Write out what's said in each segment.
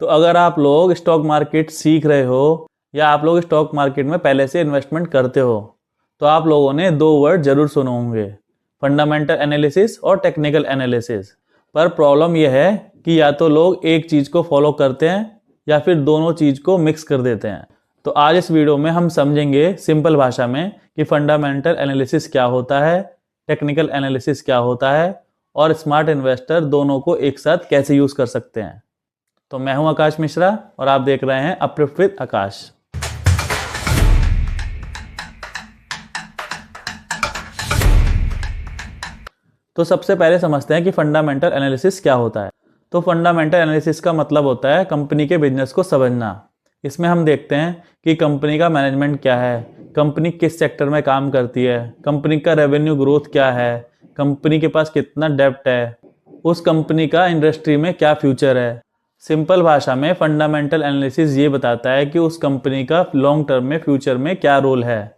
तो अगर आप लोग स्टॉक मार्केट सीख रहे हो या आप लोग स्टॉक मार्केट में पहले से इन्वेस्टमेंट करते हो तो आप लोगों ने दो वर्ड जरूर सुने होंगे, फंडामेंटल एनालिसिस और टेक्निकल एनालिसिस। पर प्रॉब्लम यह है कि या तो लोग एक चीज़ को फॉलो करते हैं या फिर दोनों चीज़ को मिक्स कर देते हैं। तो आज इस वीडियो में हम समझेंगे सिंपल भाषा में कि फंडामेंटल एनालिसिस क्या होता है, टेक्निकल एनालिसिस क्या होता है और स्मार्ट इन्वेस्टर दोनों को एक साथ कैसे यूज़ कर सकते हैं। तो मैं हूं आकाश मिश्रा और आप देख रहे हैं अपलिफ्ट विद आकाश। तो सबसे पहले समझते हैं कि फंडामेंटल एनालिसिस क्या होता है। तो फंडामेंटल एनालिसिस का मतलब होता है कंपनी के बिजनेस को समझना। इसमें हम देखते हैं कि कंपनी का मैनेजमेंट क्या है, कंपनी किस सेक्टर में काम करती है, कंपनी का रेवेन्यू ग्रोथ क्या है, कंपनी के पास कितना डेब्ट है, उस कंपनी का इंडस्ट्री में क्या फ्यूचर है। सिंपल भाषा में फंडामेंटल एनालिसिस ये बताता है कि उस कंपनी का लॉन्ग टर्म में फ्यूचर में क्या रोल है,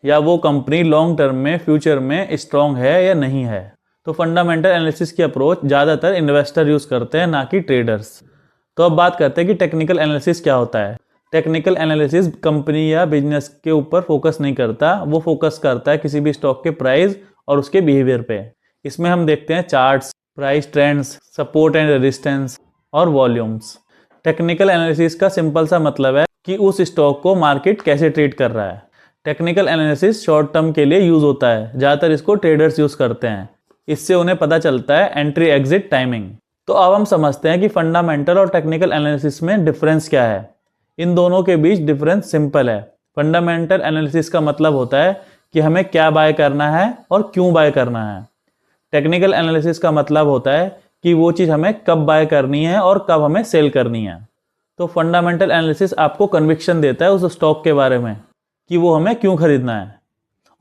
या वो कंपनी लॉन्ग टर्म में फ्यूचर में स्ट्रॉन्ग है या नहीं है। तो फंडामेंटल एनालिसिस की अप्रोच ज़्यादातर इन्वेस्टर यूज़ करते हैं, ना कि ट्रेडर्स। तो अब बात करते हैं कि टेक्निकल एनालिसिस क्या होता है। टेक्निकल एनालिसिस कंपनी या बिजनेस के ऊपर फोकस नहीं करता, वो फोकस करता है किसी भी स्टॉक के प्राइस और उसके बिहेवियर पे। इसमें हम देखते हैं charts, price trends, support and resistance और वॉल्यूम्स। टेक्निकल एनालिसिस का सिंपल सा मतलब है कि उस स्टॉक को मार्केट कैसे ट्रेड कर रहा है। टेक्निकल एनालिसिस शॉर्ट टर्म के लिए यूज होता है, ज़्यादातर इसको ट्रेडर्स यूज करते हैं। इससे उन्हें पता चलता है एंट्री एग्जिट टाइमिंग। तो अब हम समझते हैं कि फंडामेंटल और टेक्निकल एनालिसिस में डिफरेंस क्या है। इन दोनों के बीच डिफरेंस सिंपल है। फंडामेंटल एनालिसिस का मतलब होता है कि हमें क्या बाय करना है और क्यों बाय करना है। टेक्निकल एनालिसिस का मतलब होता है कि वो चीज़ हमें कब बाय करनी है और कब हमें सेल करनी है। तो फंडामेंटल एनालिसिस आपको कन्विक्शन देता है उस स्टॉक के बारे में कि वो हमें क्यों खरीदना है,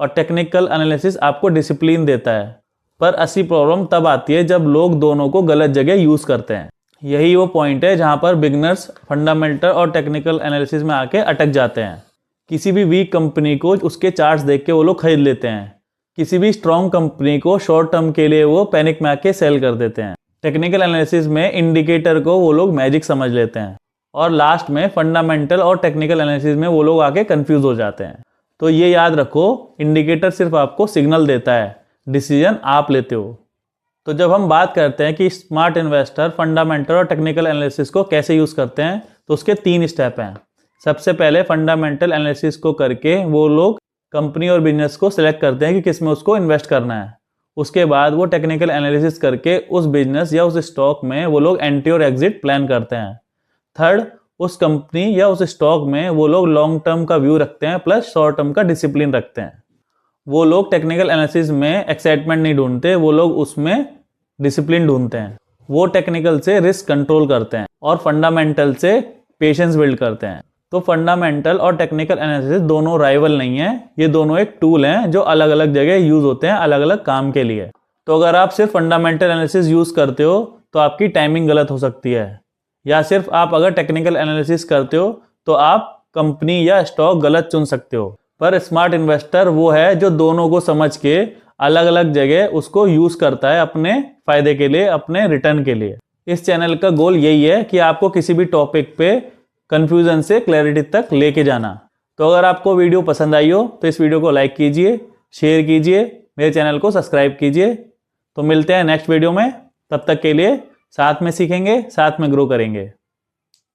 और टेक्निकल एनालिसिस आपको डिसिप्लिन देता है। पर असली प्रॉब्लम तब आती है जब लोग दोनों को गलत जगह यूज़ करते हैं। यही वो पॉइंट है जहाँ पर बिगनर्स फंडामेंटल और टेक्निकल एनालिसिस में आके अटक जाते हैं। किसी भी वीक कंपनी को उसके चार्ट्स देख के वो लोग खरीद लेते हैं, किसी भी स्ट्रॉन्ग कंपनी को शॉर्ट टर्म के लिए वो पैनिक में आके सेल कर देते हैं। टेक्निकल एनालिसिस में इंडिकेटर को वो लोग मैजिक समझ लेते हैं और लास्ट में फंडामेंटल और टेक्निकल एनालिसिस में वो लोग आके कंफ्यूज हो जाते हैं। तो ये याद रखो, इंडिकेटर सिर्फ आपको सिग्नल देता है, डिसीजन आप लेते हो। तो जब हम बात करते हैं कि स्मार्ट इन्वेस्टर फंडामेंटल और टेक्निकल एनालिसिस को कैसे यूज़ करते हैं, तो उसके 3 स्टेप हैं। सबसे पहले फंडामेंटल एनालिसिस को करके वो लोग कंपनी और बिजनेस को सिलेक्ट करते हैं कि किस में उसको इन्वेस्ट करना है। उसके बाद वो टेक्निकल एनालिसिस करके उस बिजनेस या उस स्टॉक में वो लोग एंट्री और एग्जिट प्लान करते हैं। थर्ड, उस कंपनी या उस स्टॉक में वो लोग लॉन्ग टर्म का व्यू रखते हैं प्लस शॉर्ट टर्म का डिसिप्लिन रखते हैं। वो लोग टेक्निकल एनालिसिस में एक्साइटमेंट नहीं ढूंढते, वो लोग उसमें डिसिप्लिन ढूंढते हैं। वो टेक्निकल से रिस्क कंट्रोल करते हैं और फंडामेंटल से पेशेंस बिल्ड करते हैं। तो फंडामेंटल और टेक्निकल एनालिसिस दोनों राइवल नहीं है, ये दोनों एक टूल हैं जो अलग अलग जगह यूज होते हैं अलग अलग काम के लिए। तो अगर आप सिर्फ फंडामेंटल एनालिसिस यूज करते हो तो आपकी टाइमिंग गलत हो सकती है, या सिर्फ आप अगर टेक्निकल एनालिसिस करते हो तो आप कंपनी या स्टॉक गलत चुन सकते हो। पर स्मार्ट इन्वेस्टर वो है जो दोनों को समझ के अलग अलग जगह उसको यूज करता है अपने फायदे के लिए, अपने रिटर्न के लिए। इस चैनल का गोल यही है कि आपको किसी भी टॉपिक पे कंफ्यूजन से क्लैरिटी तक लेके जाना। तो अगर आपको वीडियो पसंद आई हो तो इस वीडियो को लाइक कीजिए, शेयर कीजिए, मेरे चैनल को सब्सक्राइब कीजिए। तो मिलते हैं नेक्स्ट वीडियो में, तब तक के लिए साथ में सीखेंगे, साथ में ग्रो करेंगे।